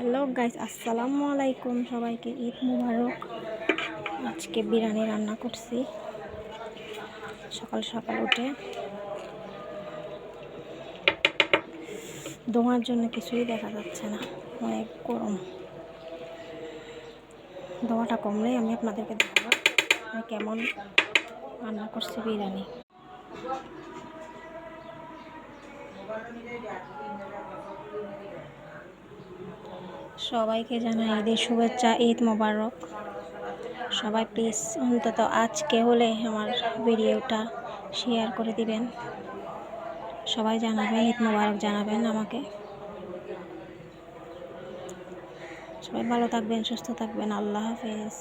Hello guys, আসসালামু আলাইকুম। সবাইকে ঈদ মুবারক। আজকে বিরিয়ানি রান্না করছি সকাল সকাল উঠে। ধোঁয়ার জন্য কিছুই দেখা যাচ্ছে না, অনেক গরম। ধোঁয়াটা কমলেই আমি আপনাদেরকে দেখাবো আমি কেমন রান্না করছি বিরিয়ানি। সবাইকে জানাই ঈদের শুভেচ্ছা, ঈদ মোবারক। সবাই প্লিজ অন্তত আজকে হলে আমার ভিডিওটা শেয়ার করে দিবেন। সবাই জানাবেন, ঈদ মোবারক জানাবেন আমাকে। সবাই ভালো থাকবেন, সুস্থ থাকবেন। আল্লাহ হাফেজ।